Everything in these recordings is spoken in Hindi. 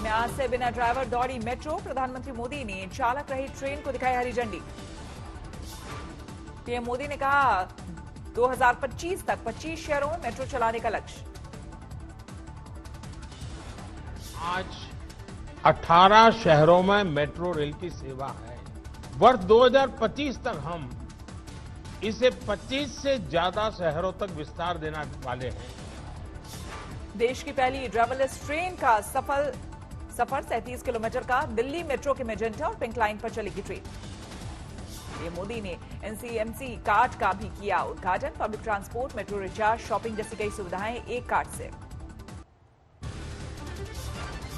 में आज से बिना ड्राइवर दौड़ी मेट्रो। प्रधानमंत्री मोदी ने चालक रहित ट्रेन को दिखाई हरी झंडी। पीएम मोदी ने कहा 2025 तक 25 शहरों में मेट्रो चलाने का लक्ष्य। आज 18 शहरों में मेट्रो रेल की सेवा है। वर्ष 2025 तक हम इसे 25 से ज्यादा शहरों तक विस्तार देने वाले हैं। देश की पहली ड्राइवरलेस ट्रेन का सफर 37 किलोमीटर का। दिल्ली मेट्रो के मेजेंटा और पिंक लाइन पर चलेगी ट्रेन। पीएम मोदी ने एनसीएमसी कार्ड का भी किया उद्घाटन। Public transport, metro recharge, shopping जैसी कई सुविधाएं एक कार्ड से।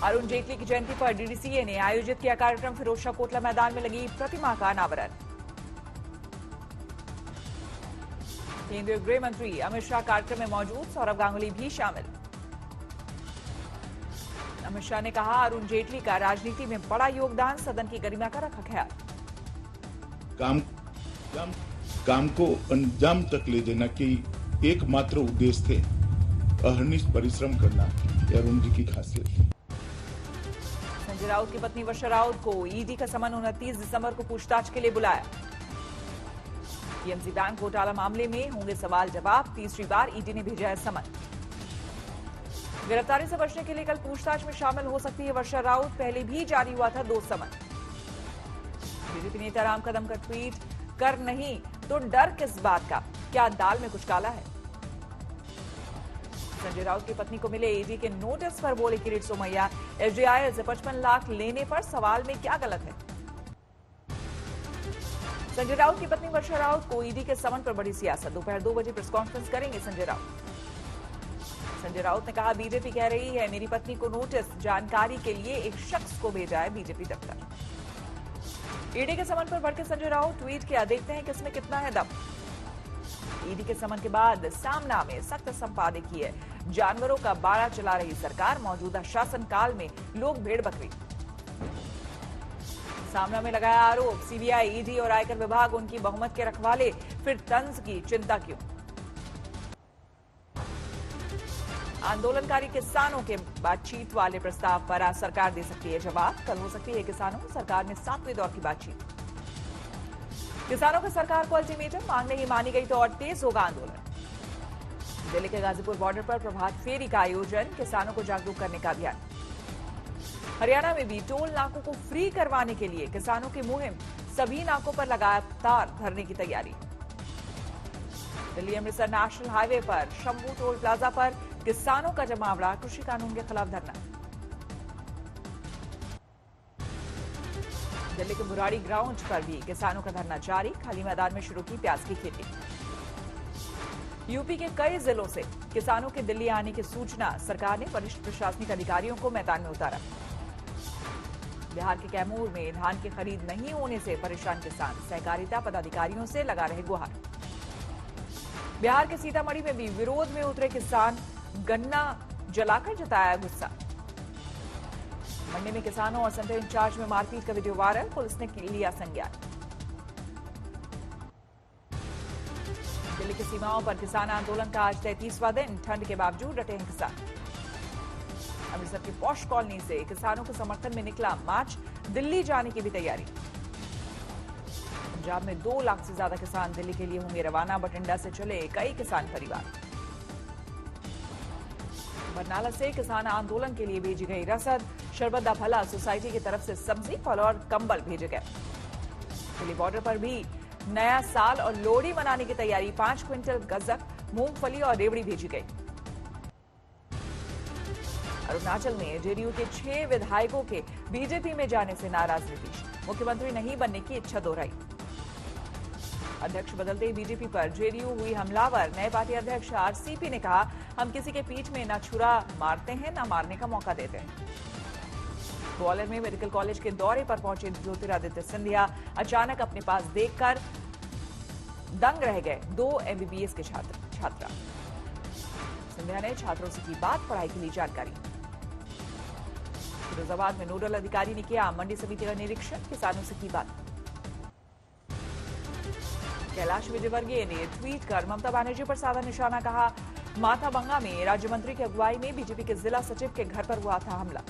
अरुण जेटली की जयंती पर डीडीसीए ने आयोजित किया कार्यक्रम। फिरोजशाह कोटला मैदान में लगी प्रतिमा का अनावरण। केंद्रीय गृह मंत्री अमित शाह कार्यक्रम में मौजूद। सौरभ गांगुली भी शामिल। अमित शाह ने कहा अरुण जेटली का राजनीति में बड़ा योगदान। सदन की गरिमा का रखा ख्याल। काम को अंजाम तक ले जाना की एकमात्र उद्देश्य थे। अहर्निश परिश्रम करना यह अरुण जी की खासियत है। संजय राउत की पत्नी वर्षा राउत को ईडी का समन 29 दिसंबर को पूछताछ के लिए बुलाया। पीएमसी बैंक घोटाला मामले में होंगे सवाल जवाब। तीसरी बार ईडी ने भेजा है समन। गिरफ्तारी से बचने के लिए कल पूछताछ में शामिल हो सकती है वर्षा राउत। पहले भी जारी हुआ था 2 समन। बीजेपी नेता राम कदम का ट्वीट, कर नहीं तो डर किस बात का, क्या दाल में कुछ काला है। संजय राउत की पत्नी को मिले ईडी के नोटिस पर बोले किरीट सोमैया, एसडीआई से 55 लाख लेने पर सवाल में क्या गलत है। संजय राउत की पत्नी वर्षा राउत को ईडी के समन पर बड़ी सियासत। दोपहर 2 बजे प्रेस कॉन्फ्रेंस करेंगे संजय राउत। संजय राउत ने कहा बीजेपी कह रही है मेरी पत्नी को नोटिस जानकारी के लिए एक शख्स को भेजा है बीजेपी दफ्तर। ईडी के समन पर भड़के संजय राउत, ट्वीट किया देखते हैं किसमें कितना है दम। ईडी के समन के बाद सामना में सख्त संपादकीय। जानवरों का बाड़ा चला रही सरकार। मौजूदा शासनकाल में लोग भेड़ बकरी। सामना में लगाया आरोप, सीबीआई, ईडी और आयकर विभाग उनकी बहुमत के रखवाले, फिर तंज की चिंता क्यों। आंदोलनकारी किसानों के बातचीत वाले प्रस्ताव पर आज सरकार दे सकती है जवाब। कल हो सकती है किसानों सरकार में 7वें दौर की बातचीत। किसानों का सरकार को अल्टीमेटम, मांग नहीं मानी गई तो और तेज होगा आंदोलन। दिल्ली के गाजीपुर बॉर्डर पर प्रभात फेरी का आयोजन। किसानों को जागरूक करने का अभियान। हरियाणा में भी टोल नाकों को फ्री करवाने के लिए किसानों की मुहिम। सभी नाकों पर लगातार धरने की तैयारी। दिल्ली अमृतसर नेशनल हाईवे पर शंभू टोल प्लाजा पर किसानों का जमावड़ा। कृषि कानून के खिलाफ धरना। दिल्ली के बुराड़ी ग्राउंड पर भी किसानों का धरना जारी। खाली मैदान में शुरू की प्याज की खेती। यूपी के कई जिलों से किसानों के दिल्ली आने की सूचना। सरकार ने वरिष्ठ प्रशासनिक अधिकारियों को मैदान में उतारा। बिहार के कैमूर में धान की खरीद नहीं होने से परेशान किसान। सहकारिता पदाधिकारियों से लगा रहे गुहार। बिहार के सीतामढ़ी में भी विरोध में उतरे किसान। गन्ना जलाकर जताया गुस्सा। मंडी में किसानों और सेंटर इंचार्ज में मारपीट का वीडियो वायरल। पुलिस ने लिया संज्ञान। दिल्ली की सीमाओं पर किसान आंदोलन का आज 33वां दिन। ठंड के बावजूद डटे हैं किसान। अमृतसर की पॉश कॉलोनी से किसानों के समर्थन में निकला मार्च। दिल्ली जाने की भी तैयारी। पंजाब में 2 लाख से ज्यादा किसान दिल्ली के लिए होंगे रवाना। बठिंडा से चले कई किसान परिवार। बरनाला से किसान आंदोलन के लिए भेजी गई रसद। शरबत दा भला सोसाइटी की तरफ से सब्जी, फल और कंबल भेजे गए। दिल्ली बॉर्डर पर भी नया साल और लोहड़ी मनाने की तैयारी। 5 क्विंटल गज्जक, मूंगफली और रेवड़ी भेजी गई। अरुणाचल में जेडीयू के 6 विधायकों के बीजेपी में जाने से नाराज नीतीश। मुख्यमंत्री नहीं बनने की इच्छा दोहराई। अध्यक्ष बदलते ही बीजेपी पर जेडीयू हुई हमलावर। नए पार्टी अध्यक्ष आरसीपी ने कहा हम किसी के पीठ में न छुरा मारते हैं न मारने का मौका देते हैं। ग्वालियर में मेडिकल कॉलेज के दौरे पर पहुंचे ज्योतिरादित्य सिंधिया। अचानक अपने पास देखकर दंग रह गए 2 एमबीबीएस के छात्रा। सिंधिया ने छात्रों से की बात, पढ़ाई के लिए जानकारी। फिरोजाबाद में नोडल अधिकारी ने किया मंडी समिति का निरीक्षण। किसानों से की बात। कैलाश विजयवर्गीय ने ट्वीट कर ममता बनर्जी पर साधा निशाना। कहा माथाबंगा में राज्य मंत्री की अगुवाई में बीजेपी के जिला सचिव के घर पर हुआ था हमला।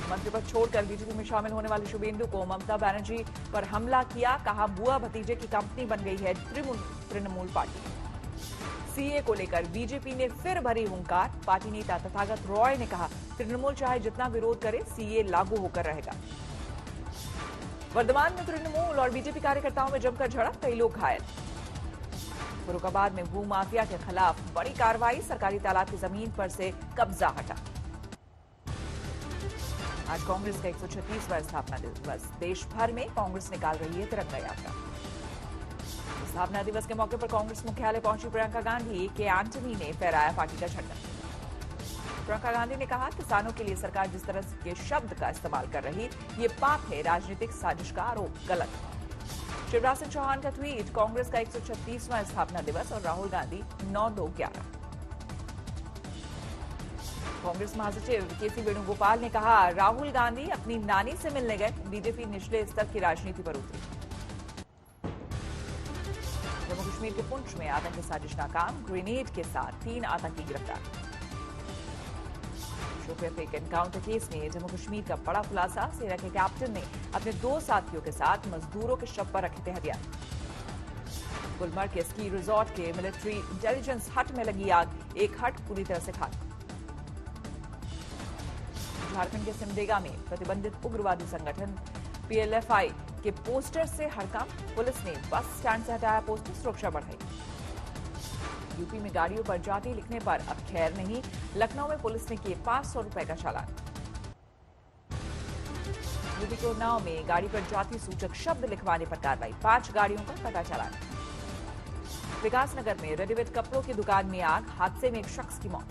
मंत्री पद छोड़कर बीजेपी में शामिल होने वाले शुभेंदु को ममता बनर्जी पर हमला किया, कहा बुआ भतीजे की कंपनी बन गई है तृणमूल पार्टी। सीए को लेकर बीजेपी ने फिर भरी हुंकार, पार्टी नेता तथागत रॉय ने कहा तृणमूल चाहे जितना विरोध करे सीए लागू होकर रहेगा। वर्धमान में तृणमूल और बीजेपी कार्यकर्ताओं में जमकर झड़प, कई लोग घायल। फर्रुखाबाद में भूमाफिया के खिलाफ बड़ी कार्रवाई, सरकारी तालाब की जमीन पर से कब्जा हटा। आज कांग्रेस का 136वां स्थापना दिवस, देश भर में कांग्रेस निकाल रही है तिरंगा यात्रा। स्थापना दिवस के मौके पर कांग्रेस मुख्यालय पहुंची प्रियंका गांधी, के एंटनी ने फहराया पार्टी का झंडा। प्रियंका गांधी ने कहा किसानों के लिए सरकार जिस तरह के शब्द का इस्तेमाल कर रही, ये पाप है, राजनीतिक साजिश का आरोप गलत है। शिवराज सिंह चौहान का ट्वीट, कांग्रेस का 136वां स्थापना दिवस और राहुल गांधी 9-2-11। कांग्रेस महासचिव केसी वेणुगोपाल ने कहा राहुल गांधी अपनी नानी से मिलने गए, बीजेपी निचले स्तर की राजनीति पर उतरी। जम्मू कश्मीर के पुंछ में आतंकी साजिश नाकाम, ग्रेनेड के साथ 3 आतंकी गिरफ्तार। शोपियां फेक एनकाउंटर केस में जम्मू कश्मीर का बड़ा खुलासा, सेना के कैप्टन ने अपने 2 साथियों के साथ मजदूरों के शव पर रखे थे हथियार। गुलमर्ग के स्की रिजॉर्ट के मिलिट्री इंटेलिजेंस हट में लगी आग, एक हट पूरी तरह से खाक। झारखंड के सिमडेगा में प्रतिबंधित उग्रवादी संगठन पीएलएफआई के पोस्टर से हड़कंप, पुलिस ने बस स्टैंड से हटाया पोस्टर, सुरक्षा बढ़ाई। यूपी में गाड़ियों पर जाति लिखने पर अब खैर नहीं, लखनऊ में पुलिस ने किए 500 रुपए का चालान। यूपी के उन्नाव में गाड़ी पर जाति सूचक शब्द लिखवाने पर कार्रवाई, 5 गाड़ियों पर कटा चालान। विकासनगर में रेडीमेड कपड़ों की दुकान में आग, हादसे में एक शख्स की मौत।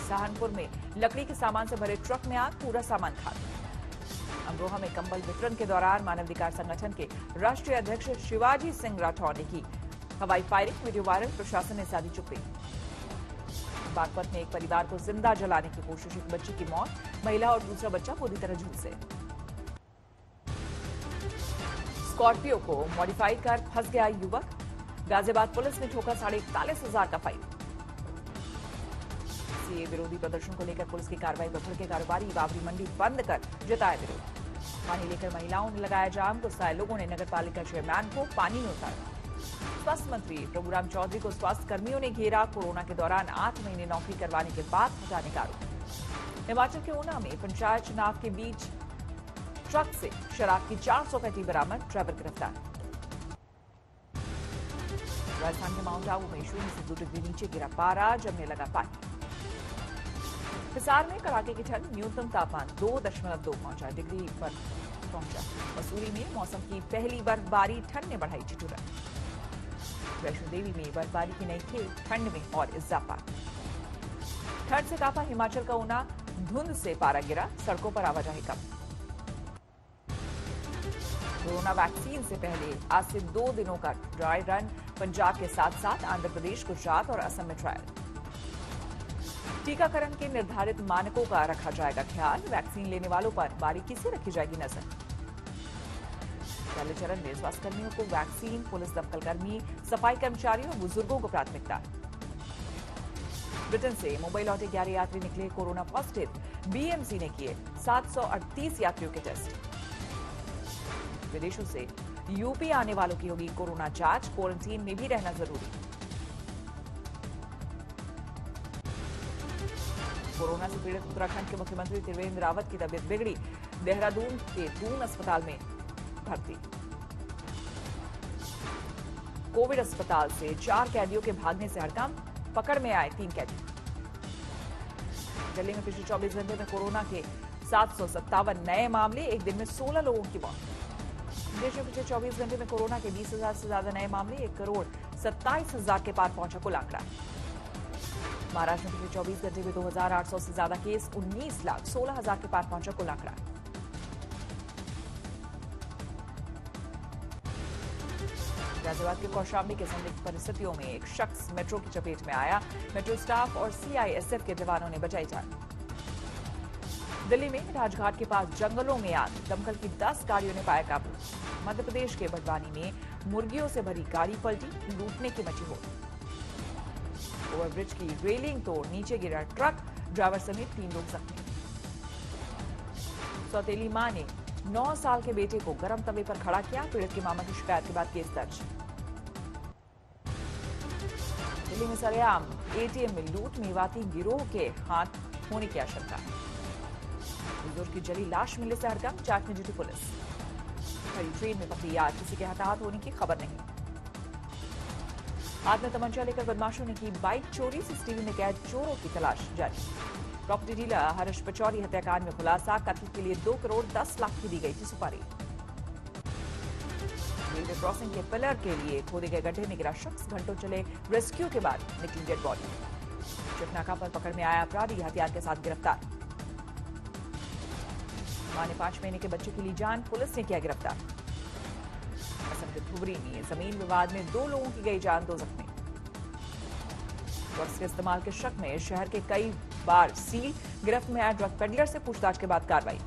सहारनपुर में लकड़ी के सामान से भरे ट्रक में आग, पूरा सामान खाक। अमरोहा में कंबल वितरण के दौरान मानवाधिकार संगठन के राष्ट्रीय अध्यक्ष शिवाजी सिंह राठौर ने की हवाई फायरिंग, वीडियो वायरल, प्रशासन ने साधी चुप्पी। बागपत में एक परिवार को जिंदा जलाने की कोशिश, एक बच्ची की मौत, महिला और दूसरा बच्चा पूरी तरह झुलसे। स्कॉर्पियो को मॉडिफाई कर फंस गया युवक, गाजियाबाद पुलिस ने ठोका 41,500 का फाइन। सीए विरोधी प्रदर्शन को लेकर पुलिस की कार्रवाई पर भड़के कारोबारी, बाबरी मंडी बंद कर जताया विरोध। पानी लेकर महिलाओं ने लगाया जाम, गुस्साए लोगों ने नगरपालिका चेयरमैन को पानी में उतारा। स्वास्थ्य मंत्री प्रभुराम चौधरी को स्वास्थ्य कर्मियों ने घेरा, कोरोना के दौरान 8 महीने नौकरी करवाने के बाद हटाने का आरोप। हिमाचल के ऊना में पंचायत चुनाव के बीच ट्रक से शराब की 400 पेटी बरामद, ड्राइवर गिरफ्तार। राजस्थान के माउंट आबू में 0 से 2 डिग्री नीचे गिरा पारा, जमने लगा पानी। हिसार में कड़ाके की ठंड, न्यूनतम तापमान 2.2 डिग्री पर पहुंचा। मसूरी में मौसम की पहली बर्फबारी, ठंड ने बढ़ाई ठिठुरन। वैष्णो देवी में बर्फबारी की नई खेल, ठंड में और इजाफा। ठंड से कांपा हिमाचल का ऊना, धुंध से पारा गिरा, सड़कों पर आवाजाही कम। कोरोना वैक्सीन से पहले आज से 2 दिनों का ड्राई रन, पंजाब के साथ साथ आंध्र प्रदेश, गुजरात और असम में ट्रायल। टीकाकरण के निर्धारित मानकों का रखा जाएगा ख्याल, वैक्सीन लेने वालों पर बारीकी से रखी जाएगी नजर। पहले चरण में स्वास्थ्यकर्मियों को वैक्सीन, पुलिस दमकलकर्मी, सफाई कर्मचारियों और बुजुर्गों को प्राथमिकता। ब्रिटेन से मुंबई लौटे 11 यात्री निकले कोरोना पॉजिटिव, बीएमसी ने किए 738 यात्रियों के टेस्ट। विदेशों से यूपी आने वालों की होगी कोरोना जांच, क्वारंटीन में भी रहना जरूरी। कोरोना से पीड़ित उत्तराखंड के मुख्यमंत्री त्रिवेंद्र रावत की तबीयत बिगड़ी, देहरादून के दून अस्पताल में भर्ती। कोविड अस्पताल से 4 कैदियों के भागने से हड़कंप, पकड़ में आए 3 कैदी। दिल्ली में पिछले 24 घंटे में कोरोना के 757 नए मामले, एक दिन में 16 लोगों की मौत। देश में पिछले 24 घंटे में कोरोना के 20,000 से ज्यादा नए मामले, 1,27,000 के पार पहुंचा कुल आंकड़ा। महाराष्ट्र में पिछले 24 घंटे में 2,800 से ज्यादा केस, 19,16,000 के पार पहुंचा कुल आंकड़ा। गाजियाबाद के कौशाम्बी के संदिग्ध परिस्थितियों में एक शख्स मेट्रो की चपेट में आया, मेट्रो स्टाफ और सीआईएसएफ के जवानों ने बचाई जान। दिल्ली में राजघाट के पास जंगलों में आग, दमकल की 10 गाड़ियों ने पाया काबू। मध्य प्रदेश के बड़वानी में मुर्गियों से भरी गाड़ी पलटी, लूटने की मची हो। ओवरब्रिज की रेलिंग तोड़ नीचे गिरा ट्रक, ड्राइवर समेत 3 लोग जख्मी। सौतेली मां ने 9 साल के बेटे को गर्म तवे पर खड़ा किया। पीड़ित के मामा की शिकायत के बाद केस दर्ज। दिल्ली में सरेआम एटीएम में लूट, मेवाती गिरोह के हाथ होने की आशंका। बुजुर्ग की जली लाश मिलने से हड़कंप, जांच में जुटी पुलिस। खड़ी ट्रेन में पकड़ी आग, किसी के हताहत होने की खबर नहीं। हाथ में तमंचा लेकर बदमाशों ने की बाइक चोरी, सीसीटीवी में कैद चोरों की तलाश जारी। प्रॉपर्टी डीलर हर्ष पचौरी हत्याकांड में खुलासा, कत्ल के लिए 2 करोड़ 10 लाख की दी गई थी सुपारी। रेलवे क्रॉसिंग के पिलर के लिए खोदे गए गड्ढे में गिरा शख्स, घंटों चले रेस्क्यू के बाद निकली डेड बॉडी। चकनाका पर पकड़ में आया अपराधी, हथियार के साथ गिरफ्तार। मां ने 5 महीने के बच्चे के लिए जान, पुलिस ने किया गिरफ्तार। असम के धुबरी में जमीन विवाद में 2 लोगों की गई जान, 2 जख्मी। ड्रग्स के इस्तेमाल के शक में शहर के कई बार सील, गिरफ्त में आया ड्रग पेडलर से पूछताछ के बाद कार्रवाई।